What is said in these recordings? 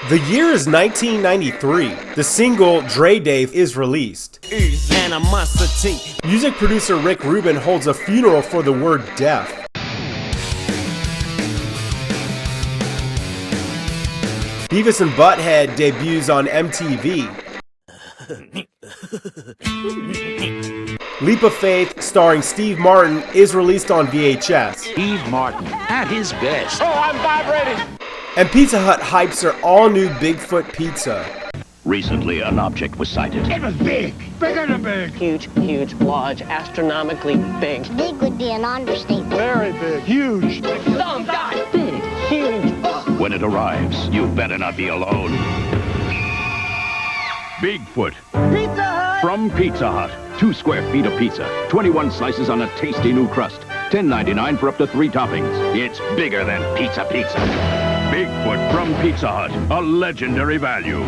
The year is 1993. The single Dre Day is released. Music producer Rick Rubin holds a funeral for the word death. Beavis and Butthead debuts on MTV. Leap of Faith, starring Steve Martin, is released on VHS. Steve Martin, at his best. Oh, I'm vibrating! And Pizza Hut hypes their all-new Bigfoot Pizza. Recently, an object was sighted. It was big! Bigger than big! Huge, large, astronomically big. Big would be an understatement. Very big. Huge. Some guy, big, huge. When it arrives, you better not be alone. Bigfoot. Pizza Hut! From Pizza Hut. 2 square feet of pizza, 21 slices on a tasty new crust, $10.99 for up to 3 toppings. It's bigger than pizza. Bigfoot from Pizza Hut, a legendary value.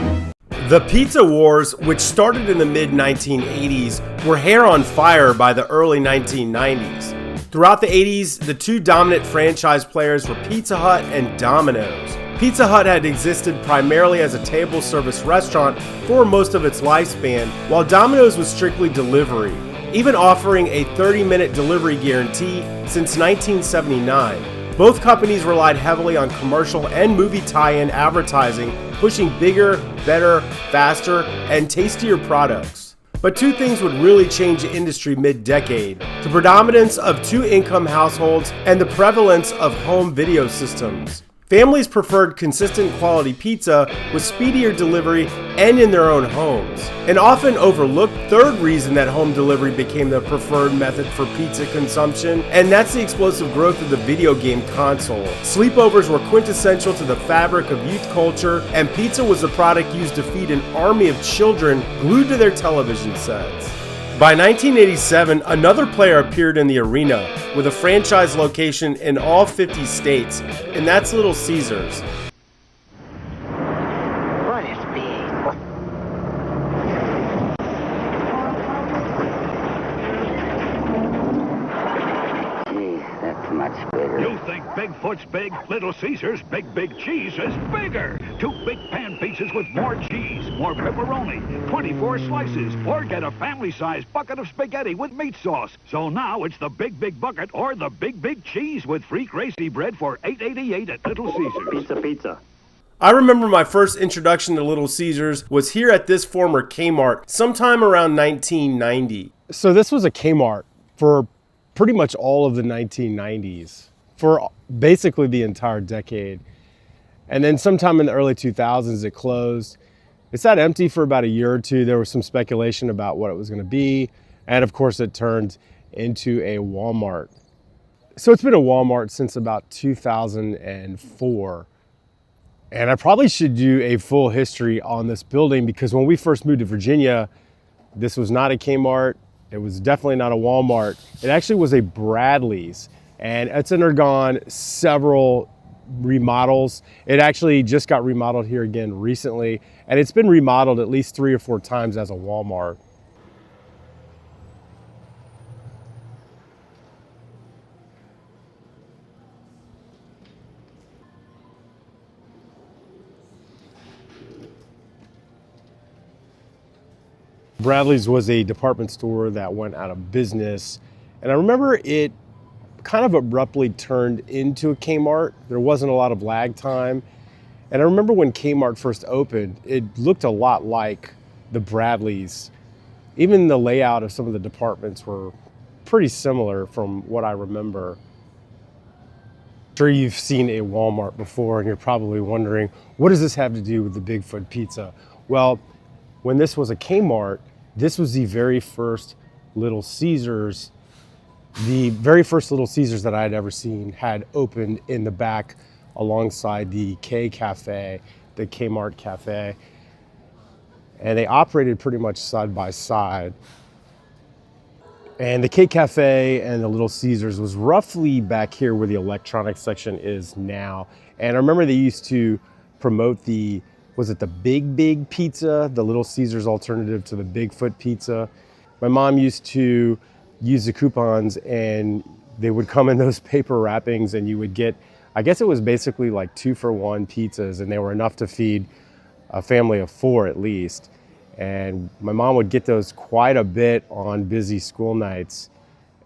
The Pizza Wars, which started in the mid-1980s, were hair on fire by the early 1990s. Throughout the 80s, the 2 dominant franchise players were Pizza Hut and Domino's. Pizza Hut had existed primarily as a table service restaurant for most of its lifespan, while Domino's was strictly delivery, even offering a 30-minute delivery guarantee since 1979. Both companies relied heavily on commercial and movie tie-in advertising, pushing bigger, better, faster, and tastier products. But 2 things would really change the industry mid-decade: the predominance of 2-income households and the prevalence of home video systems. Families preferred consistent quality pizza with speedier delivery and in their own homes. An often overlooked third reason that home delivery became the preferred method for pizza consumption, and that's the explosive growth of the video game console. Sleepovers were quintessential to the fabric of youth culture, and pizza was the product used to feed an army of children glued to their television sets. By 1987, another player appeared in the arena with a franchise location in all 50 states, and that's Little Caesars. What is big? Gee, that's much bigger. You think Bigfoot's big? Little Caesar's big cheese is bigger. 2 big pan pizzas with more cheese, more pepperoni, 24 slices, or get a family-sized bucket of spaghetti with meat sauce. So now it's the big bucket or the big cheese with free crazy bread for $8.88 at Little Caesar's. Pizza. I remember my first introduction to Little Caesars was here at this former Kmart sometime around 1990. So this was a Kmart for pretty much all of the 1990s, for basically the entire decade. And then sometime in the early 2000s, it closed. It sat empty for about a year or 2. There was some speculation about what it was going to be. And of course, it turned into a Walmart. So it's been a Walmart since about 2004. And I probably should do a full history on this building, because when we first moved to Virginia, this was not a Kmart. It was definitely not a Walmart. It actually was a Bradley's. And it's undergone several remodels. It actually just got remodeled here again recently, and it's been remodeled at least 3 or 4 times as a Walmart. Bradley's was a department store that went out of business, and I remember it kind of abruptly turned into a Kmart. There wasn't a lot of lag time. And I remember when Kmart first opened, it looked a lot like the Bradley's. Even the layout of some of the departments were pretty similar from what I remember. I'm sure you've seen a Walmart before, and you're probably wondering, what does this have to do with the Bigfoot Pizza? Well, when this was a Kmart, this was the very first Little Caesars. The very first Little Caesars that I had ever seen had opened in the back alongside the K Cafe, the Kmart Cafe. And they operated pretty much side by side. And the K Cafe and the Little Caesars was roughly back here where the electronics section is now. And I remember they used to promote was it the Big Pizza, the Little Caesars alternative to the Bigfoot Pizza. My mom used to use the coupons, and they would come in those paper wrappings, and you would get, I guess it was basically like 2-for-1 pizzas, and they were enough to feed a family of 4 at least. And my mom would get those quite a bit on busy school nights.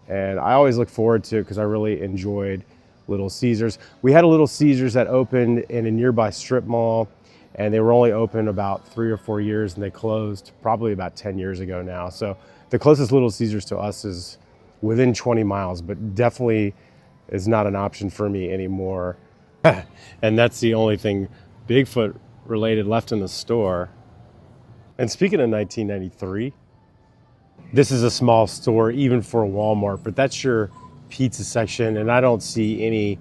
And I always look forward to it because I really enjoyed Little Caesars. We had a Little Caesars that opened in a nearby strip mall, and they were only open about 3 or 4 years, and they closed probably about 10 years ago now. So the closest Little Caesars to us is within 20 miles, but definitely is not an option for me anymore. And that's the only thing Bigfoot related left in the store. And speaking of 1993, this is a small store even for Walmart, but that's your pizza section, and I don't see any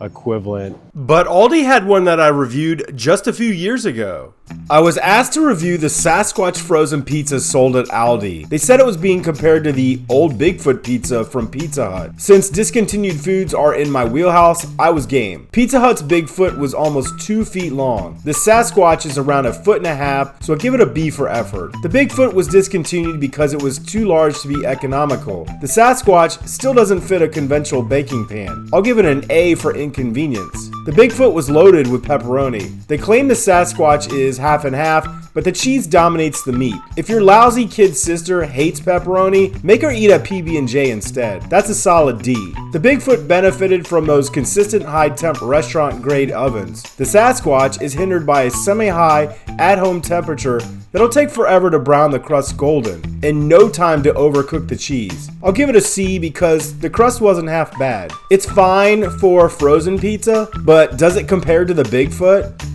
equivalent. But Aldi had one that I reviewed just a few years ago. I was asked to review the Sasquatch frozen pizza sold at Aldi. They said it was being compared to the old Bigfoot pizza from Pizza Hut. Since discontinued foods are in my wheelhouse, I was game. Pizza Hut's Bigfoot was almost 2 feet long. The Sasquatch is around 1.5 feet, so I give it a B for effort. The Bigfoot was discontinued because it was too large to be economical. The Sasquatch still doesn't fit a conventional baking pan. I'll give it an A for inconvenience. The Bigfoot was loaded with pepperoni. They claim the Sasquatch is half and half, but the cheese dominates the meat. If your lousy kid sister hates pepperoni, make her eat a PB&J instead. That's a solid D. The Bigfoot benefited from those consistent high-temp restaurant-grade ovens. The Sasquatch is hindered by a semi-high, at-home temperature that'll take forever to brown the crust golden, and no time to overcook the cheese. I'll give it a C because the crust wasn't half bad. It's fine for frozen pizza, but does it compare to the Bigfoot?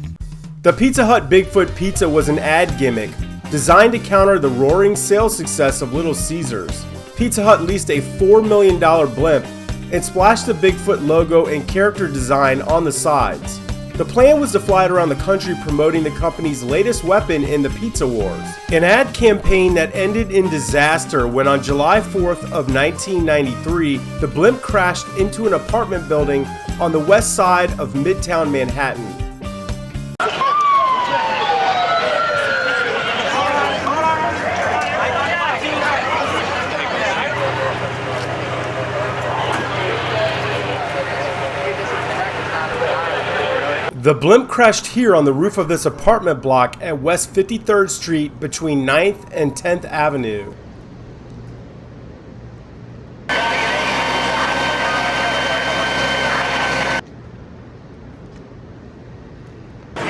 The Pizza Hut Bigfoot Pizza was an ad gimmick designed to counter the roaring sales success of Little Caesars. Pizza Hut leased a $4 million blimp and splashed the Bigfoot logo and character design on the sides. The plan was to fly it around the country promoting the company's latest weapon in the pizza wars. An ad campaign that ended in disaster when on July 4th of 1993, the blimp crashed into an apartment building on the west side of Midtown Manhattan. The blimp crashed here on the roof of this apartment block at West 53rd Street between 9th and 10th Avenue.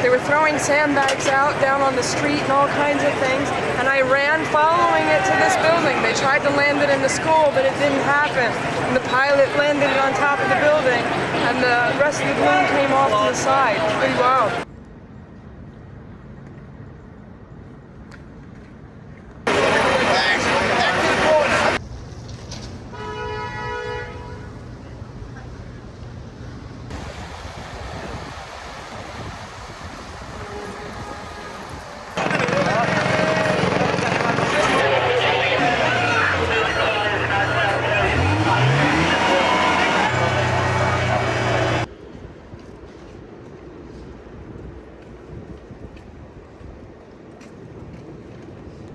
They were throwing sandbags out down on the street and all kinds of things, and I ran following it to this building. They tried to land it in the school, but it didn't happen. And the pilot landed it on top of the building, and the rest of the balloon came off to the side. It's pretty wild.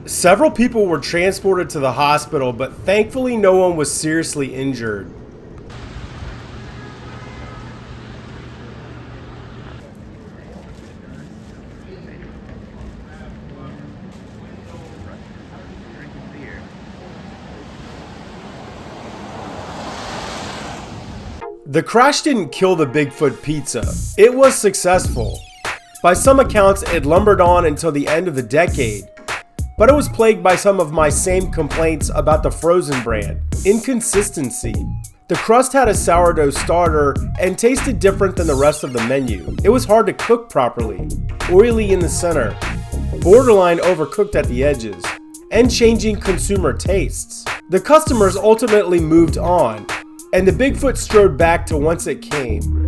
Several people were transported to the hospital, but thankfully no one was seriously injured. The crash didn't kill the Bigfoot Pizza. It was successful. By some accounts, it lumbered on until the end of the decade. But it was plagued by some of my same complaints about the frozen brand: inconsistency. The crust had a sourdough starter and tasted different than the rest of the menu. It was hard to cook properly, oily in the center, borderline overcooked at the edges, and changing consumer tastes. The customers ultimately moved on, and the Bigfoot strode back to whence it came.